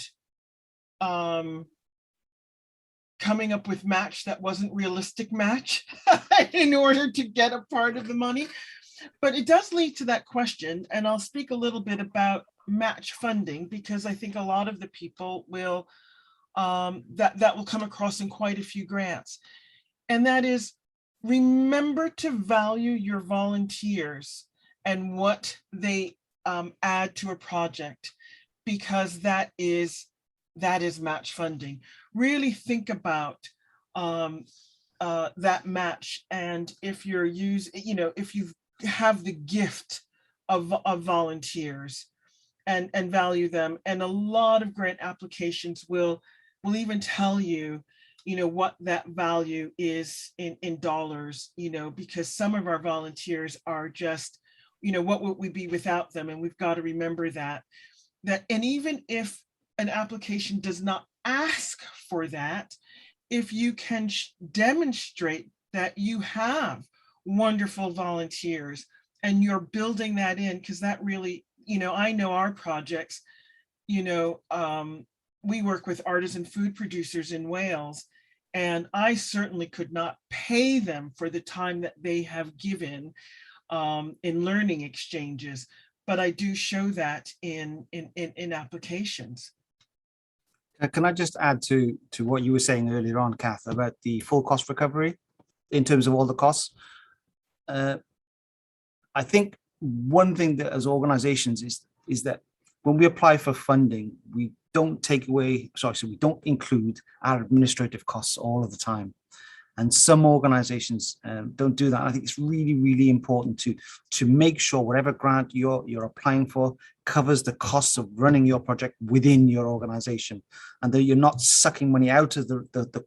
coming up with match that wasn't realistic match in order to get a part of the money. But it does lead to that question, and I'll speak a little bit about match funding, because I think a lot of the people will that will come across in quite a few grants. And that is, remember to value your volunteers and what they add to a project, because that is match funding. Really think about that match, and if you're if you have the gift of volunteers, and value them. And a lot of grant applications will even tell you, you know, what that value is in dollars, you know, because some of our volunteers are just, you know, what would we be without them? And we've got to remember that, and even if an application does not ask for that, if you can demonstrate that you have wonderful volunteers and you're building that in, because that really, you know, I know our projects, you know, we work with artisan food producers in Wales, and I certainly could not pay them for the time that they have given in learning exchanges, but I do show that in applications. Can I just add to what you were saying earlier on, Kath, about the full cost recovery in terms of all the costs? I think one thing that as organizations is that when we apply for funding, we don't take away, so we don't include our administrative costs all of the time. And some organizations don't do that. I think it's really, really important to make sure whatever grant you're applying for covers the costs of running your project within your organization, and that you're not sucking money out of the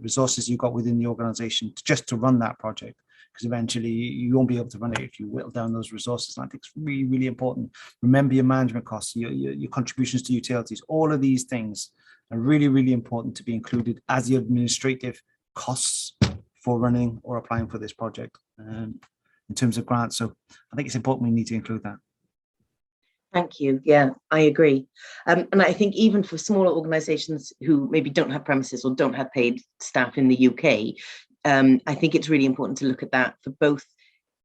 resources you've got within the organization just to run that project, because eventually you won't be able to run it if you whittle down those resources. And I think it's really, really important. Remember your management costs, your contributions to utilities, all of these things are really, really important to be included as the administrative costs for running or applying for this project in terms of grants. So I think it's important we need to include that. Thank you. Yeah, I agree. And I think even for smaller organizations who maybe don't have premises or don't have paid staff in the UK, I think it's really important to look at that for both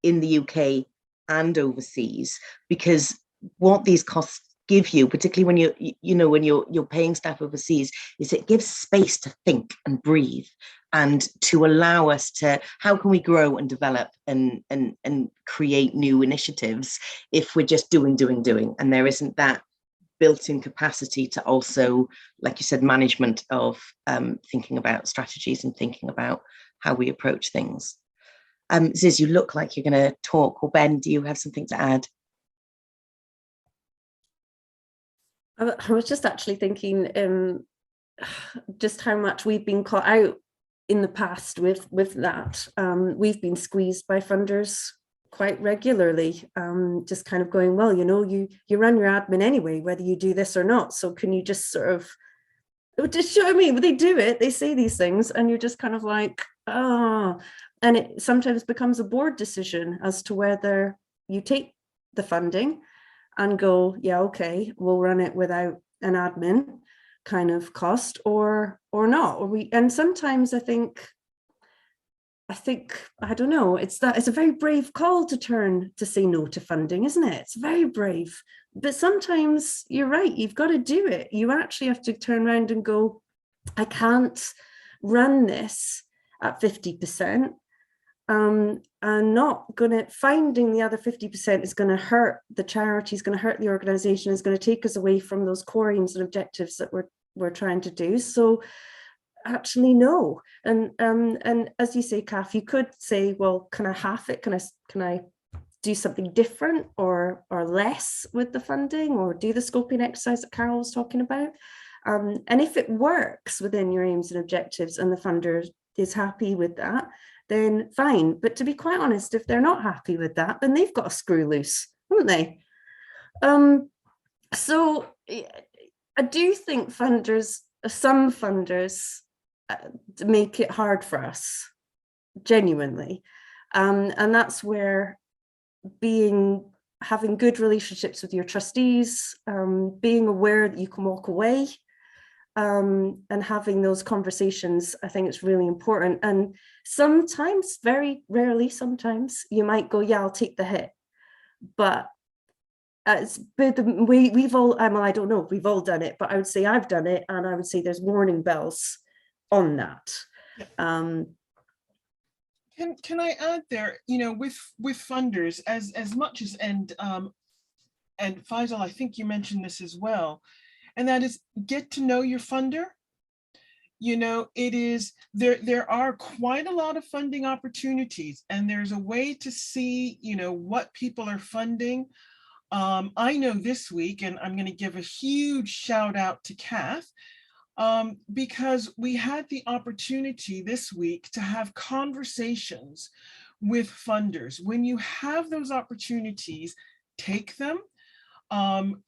in the UK and overseas, because what these costs give you, particularly when you're paying staff overseas, is it gives space to think and breathe, and to allow us to, how can we grow and develop and create new initiatives if we're just doing, and there isn't that built-in capacity to also, like you said, management of thinking about strategies and thinking about how we approach things. Ziz, you look like you're going to talk, or Ben, do you have something to add? I was just actually thinking just how much we've been caught out in the past with that. We've been squeezed by funders quite regularly, just kind of going, well, you run your admin anyway, whether you do this or not. So can you just sort of, just show me, they do it, they say these things, and you're just kind of like, oh, and it sometimes becomes a board decision as to whether you take the funding and go, yeah, okay, we'll run it without an admin kind of cost or not. And sometimes I think, I don't know, it's a very brave call to say no to funding, isn't it? It's very brave. But sometimes you're right, you've got to do it. You actually have to turn around and go, I can't run this at 50%. And not going to, finding the other 50% is going to hurt the charity, is going to hurt the organization, is going to take us away from those core aims and objectives that we're trying to do. So actually no. And as you say, Kath, you could say, well, can I half it? Can I do something different or less with the funding, or do the scoping exercise that Carol was talking about? And if it works within your aims and objectives and the funder is happy with that, then fine. But to be quite honest, if they're not happy with that, then they've got a screw loose, haven't they? So I do think some funders make it hard for us, genuinely. And that's where having good relationships with your trustees, being aware that you can walk away, and having those conversations, I think it's really important. And sometimes, very rarely, sometimes you might go, yeah, I'll take the hit. But we've all, I don't know, we've all done it, but I would say I've done it, and I would say there's warning bells on that. Can I add there, with funders, as much as, and Faisal, I think you mentioned this as well, and that is, get to know your funder. It is, there are quite a lot of funding opportunities, and there's a way to see, what people are funding. I know this week, and I'm going to give a huge shout out to Kath, because we had the opportunity this week to have conversations with funders. When you have those opportunities, take them.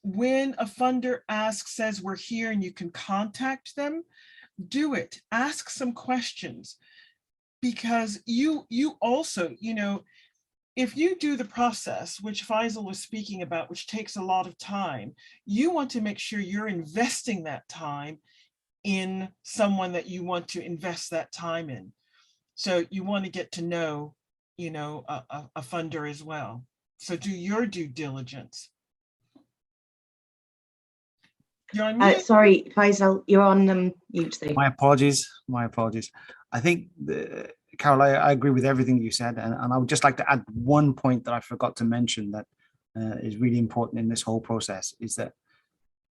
When a funder says we're here and you can contact them, do it. Ask some questions, because you also, if you do the process, which Faisal was speaking about, which takes a lot of time, you want to make sure you're investing that time in someone that you want to invest that time in. So you want to get to know, a funder as well. So do your due diligence. You're on mute. Sorry, Faisal, you're on mute there. My apologies. I think Carol, I agree with everything you said, and I would just like to add one point that I forgot to mention that is really important in this whole process, is that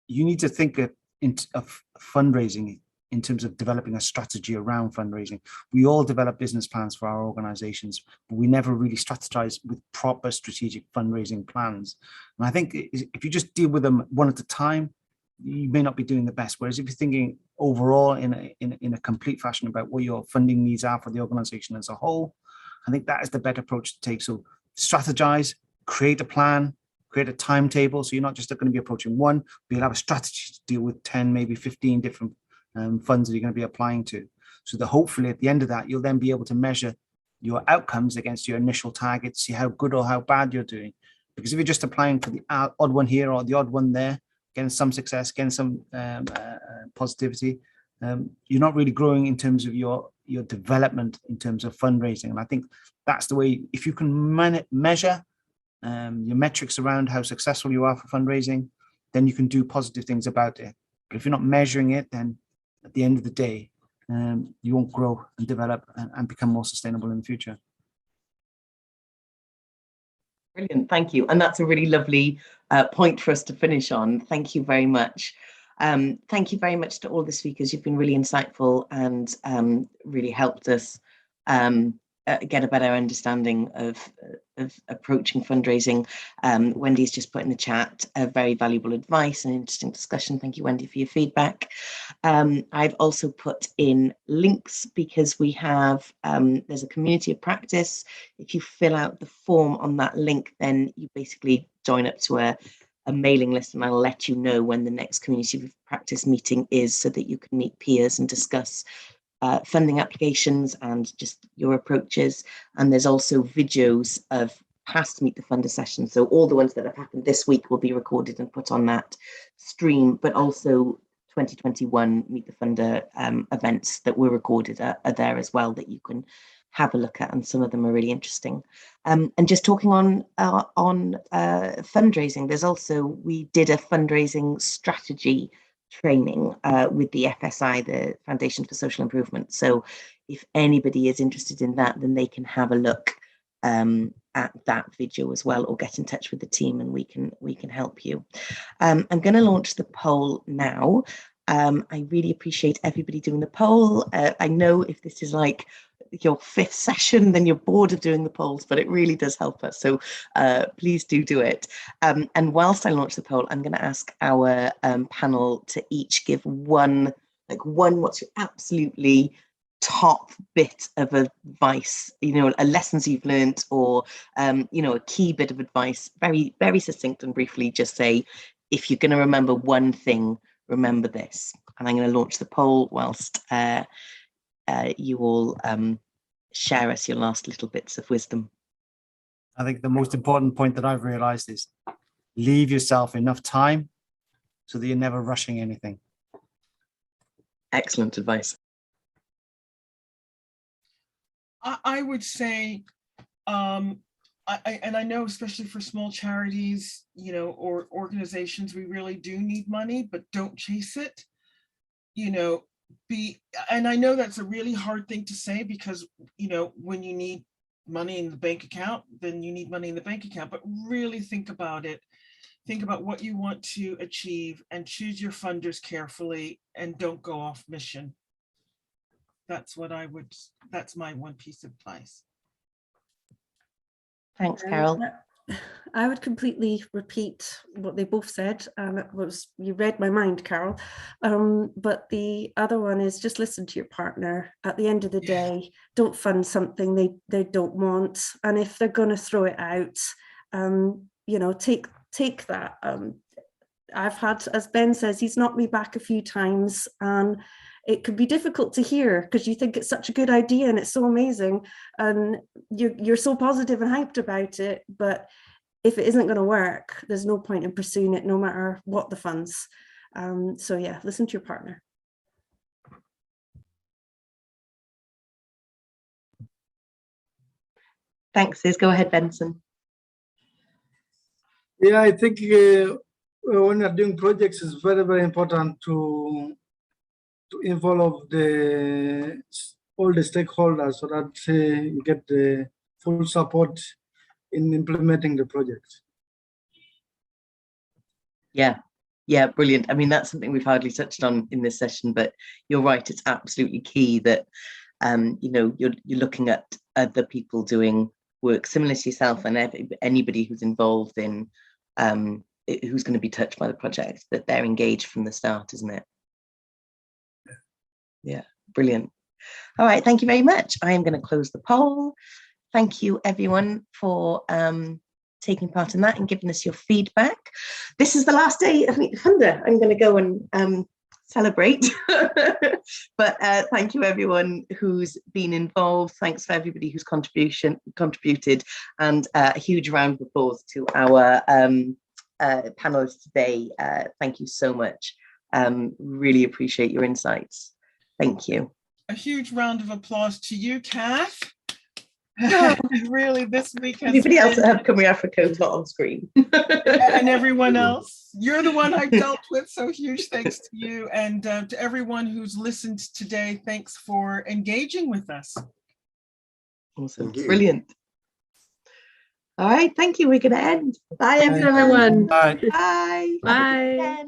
you need to think of fundraising in terms of developing a strategy around fundraising. We all develop business plans for our organizations, but we never really strategize with proper strategic fundraising plans. And I think if you just deal with them one at a time, you may not be doing the best. Whereas if you're thinking overall in a complete fashion about what your funding needs are for the organization as a whole, I think that is the better approach to take. So strategize, create a plan, create a timetable. So you're not just going to be approaching one, but you'll have a strategy to deal with 10, maybe 15 different funds that you're going to be applying to. So that hopefully at the end of that, you'll then be able to measure your outcomes against your initial targets, see how good or how bad you're doing. Because if you're just applying for the odd one here or the odd one there, getting some success, getting some positivity, you're not really growing in terms of your development in terms of fundraising. And I think that's the way, if you can measure your metrics around how successful you are for fundraising, then you can do positive things about it. But if you're not measuring it, then at the end of the day, you won't grow and develop and become more sustainable in the future. Brilliant, thank you. And that's a really lovely point for us to finish on. Thank you very much. Thank you very much to all the speakers. You've been really insightful and really helped us get a better understanding of approaching fundraising. Wendy's just put in the chat very valuable advice and interesting discussion. Thank you, Wendy, for your feedback. I've also put in links because we have, there's a community of practice. If you fill out the form on that link, then you basically join up to a mailing list, and I'll let you know when the next community of practice meeting is so that you can meet peers and discuss funding applications and just your approaches. And there's also videos of past Meet the Funder sessions. So all the ones that have happened this week will be recorded and put on that stream, but also 2021 Meet the Funder events that were recorded are there as well that you can have a look at, and some of them are really interesting. And just talking on fundraising, there's also, we did a fundraising strategy training with the FSI, the Foundation for Social Improvement. So if anybody is interested in that, then they can have a look at that video as well, or get in touch with the team and we can help you. I'm going to launch the poll now. I really appreciate everybody doing the poll. I know if this is like your 5th session, then you're bored of doing the polls, but it really does help us. So please do it. And whilst I launch the poll, I'm going to ask our panel to each give one, what's your absolutely top bit of advice, a lessons you've learned, or a key bit of advice, very, very succinct and briefly. Just say, if you're going to remember one thing, remember this. And I'm going to launch the poll whilst you all share us your last little bits of wisdom. I think the most important point that I've realized is leave yourself enough time so that you're never rushing anything. Excellent advice. I would say, and I know especially for small charities, or organizations, we really do need money, but don't chase it. And I know that's a really hard thing to say, because when you need money in the bank account, then you need money in the bank account. But really think about it. Think about what you want to achieve and choose your funders carefully, and don't go off mission. That's my one piece of advice. Thanks, Carol. I would completely repeat what they both said. You read my mind, Carol. But the other one is just listen to your partner. At the end of the day, don't fund something they don't want. And if they're going to throw it out, take that. I've had, as Ben says, he's knocked me back a few times, and it can be difficult to hear because you think it's such a good idea and it's so amazing, and you're so positive and hyped about it. But if it isn't going to work, there's no point in pursuing it, no matter what the funds. So yeah, listen to your partner. Thanks, Liz. Go ahead, Benson. Yeah, I think when you're doing projects, it's very, very important to involve all the stakeholders so that you get the full support in implementing the project. Yeah, brilliant. I mean, that's something we've hardly touched on in this session, but you're right, it's absolutely key that you're looking at other people doing work similar to yourself, and anybody who's involved in who's going to be touched by the project, that they're engaged from the start, isn't it? Yeah, brilliant. All right, thank you very much. I am going to close the poll. Thank you everyone for taking part in that and giving us your feedback. This is the last day of Meet the Funder. I'm going to go and celebrate. But thank you everyone who's been involved. Thanks for everybody who's contributed, and a huge round of applause to our panelists today. Thank you so much. Really appreciate your insights. Thank you. A huge round of applause to you, Kath. Really, this week has Everybody else that have Cymru Africa is not on screen. and everyone else. You're the one I've dealt with, so huge thanks to you. And to everyone who's listened today, thanks for engaging with us. Awesome. Brilliant. All right, thank you. We're going to end. Bye, everyone. Bye. Bye. Bye. Bye.